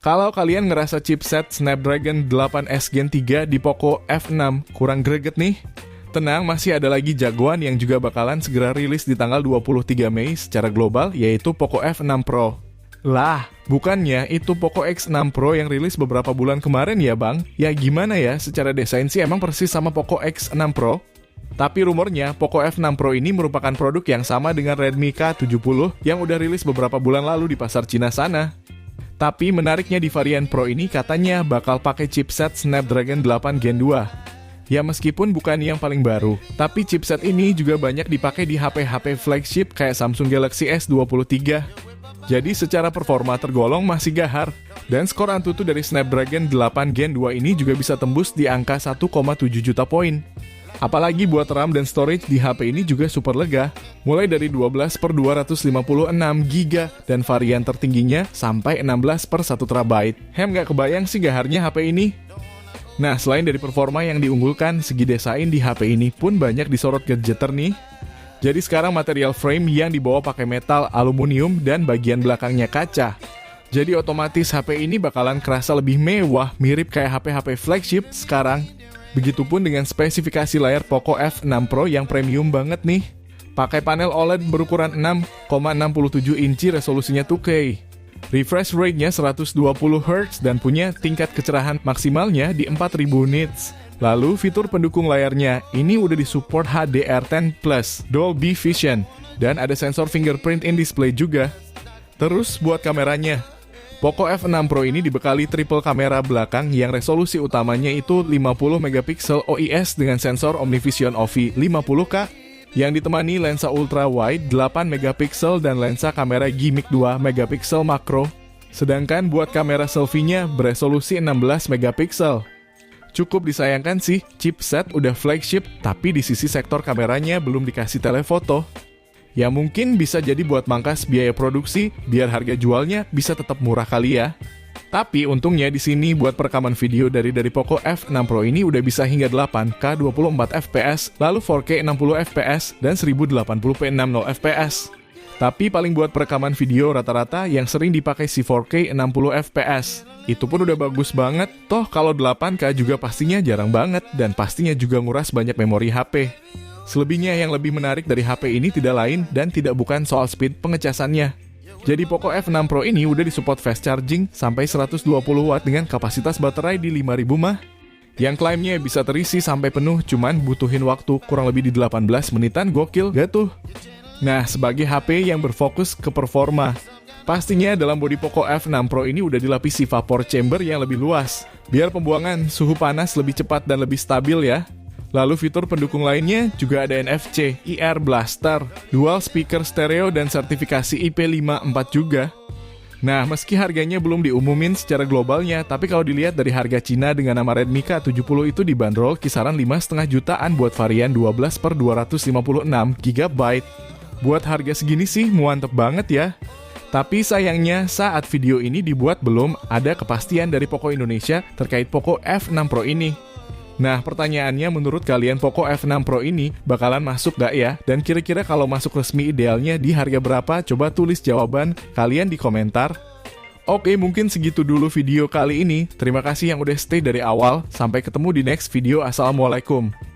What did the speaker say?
Kalau kalian ngerasa chipset Snapdragon 8S Gen 3 di Poco F6 kurang greget nih, tenang, masih ada lagi jagoan yang juga bakalan segera rilis di tanggal 23 Mei secara global, yaitu Poco F6 Pro. Lah, bukannya itu Poco X6 Pro yang rilis beberapa bulan kemarin ya bang? Ya gimana ya, secara desain sih emang persis sama Poco X6 Pro. Tapi rumornya, Poco F6 Pro ini merupakan produk yang sama dengan Redmi K70 yang udah rilis beberapa bulan lalu di pasar Cina sana. Tapi menariknya di varian Pro ini katanya bakal pakai chipset Snapdragon 8 Gen 2. Ya meskipun bukan yang paling baru, tapi chipset ini juga banyak dipakai di HP-HP flagship kayak Samsung Galaxy S23. Jadi secara performa tergolong masih gahar. Dan skor Antutu dari Snapdragon 8 Gen 2 ini juga bisa tembus di angka 1,7 juta poin. Apalagi buat RAM dan storage di HP ini juga super lega, mulai dari 12/256GB dan varian tertingginya sampai 16/1TB. Gak kebayang sih gaharnya HP ini. Nah, selain dari performa yang diunggulkan, segi desain di HP ini pun banyak disorot gadgeter nih. Jadi sekarang material frame yang dibawa pakai metal, aluminium, dan bagian belakangnya kaca. Jadi otomatis HP ini bakalan kerasa lebih mewah, mirip kayak HP-HP flagship sekarang. Begitupun dengan spesifikasi layar Poco F6 Pro yang premium banget nih. Pakai panel OLED berukuran 6,67 inci, resolusinya 2K. Refresh rate-nya 120Hz dan punya tingkat kecerahan maksimalnya di 4000 nits. Lalu fitur pendukung layarnya ini udah disupport HDR10+, Dolby Vision, dan ada sensor fingerprint in display juga. Terus buat kameranya, Poco F6 Pro ini dibekali triple kamera belakang yang resolusi utamanya itu 50 megapiksel OIS dengan sensor OmniVision OV 50K yang ditemani lensa ultra wide 8 megapiksel dan lensa kamera gimmick 2 megapiksel makro. Sedangkan buat kamera selfie-nya beresolusi 16 megapiksel. Cukup disayangkan sih, chipset udah flagship tapi di sisi sektor kameranya belum dikasih telefoto. Ya mungkin bisa jadi buat mangkas biaya produksi, biar harga jualnya bisa tetap murah kali ya. Tapi untungnya di sini buat perekaman video dari Poco F6 Pro ini udah bisa hingga 8K 24fps, lalu 4K 60fps, dan 1080p 60fps. Tapi paling buat perekaman video rata-rata yang sering dipakai si 4K 60fps. Itu pun udah bagus banget, toh kalau 8K juga pastinya jarang banget, dan pastinya juga nguras banyak memori HP. Selebihnya yang lebih menarik dari HP ini tidak lain dan tidak bukan soal speed pengecasannya. Jadi Poco F6 Pro ini udah disupport fast charging sampai 120W dengan kapasitas baterai di 5000 mAh. Yang klaimnya bisa terisi sampai penuh, cuman butuhin waktu kurang lebih di 18 menitan, gokil gak tuh? Nah, sebagai HP yang berfokus ke performa, pastinya dalam bodi Poco F6 Pro ini udah dilapisi vapor chamber yang lebih luas, biar pembuangan suhu panas lebih cepat dan lebih stabil ya. Lalu fitur pendukung lainnya juga ada NFC, IR Blaster, dual speaker stereo, dan sertifikasi IP54 juga. Nah, meski harganya belum diumumin secara globalnya, tapi kalau dilihat dari harga Cina dengan nama Redmi K70 itu dibanderol kisaran 5,5 jutaan buat varian 12/256GB. Buat harga segini sih muantep banget ya. Tapi sayangnya saat video ini dibuat belum ada kepastian dari Poco Indonesia terkait Poco F6 Pro ini. Nah, pertanyaannya menurut kalian Poco F6 Pro ini bakalan masuk gak ya? Dan kira-kira kalau masuk resmi idealnya di harga berapa? Coba tulis jawaban kalian di komentar. Oke, mungkin segitu dulu video kali ini. Terima kasih yang udah stay dari awal. Sampai ketemu di next video. Assalamualaikum.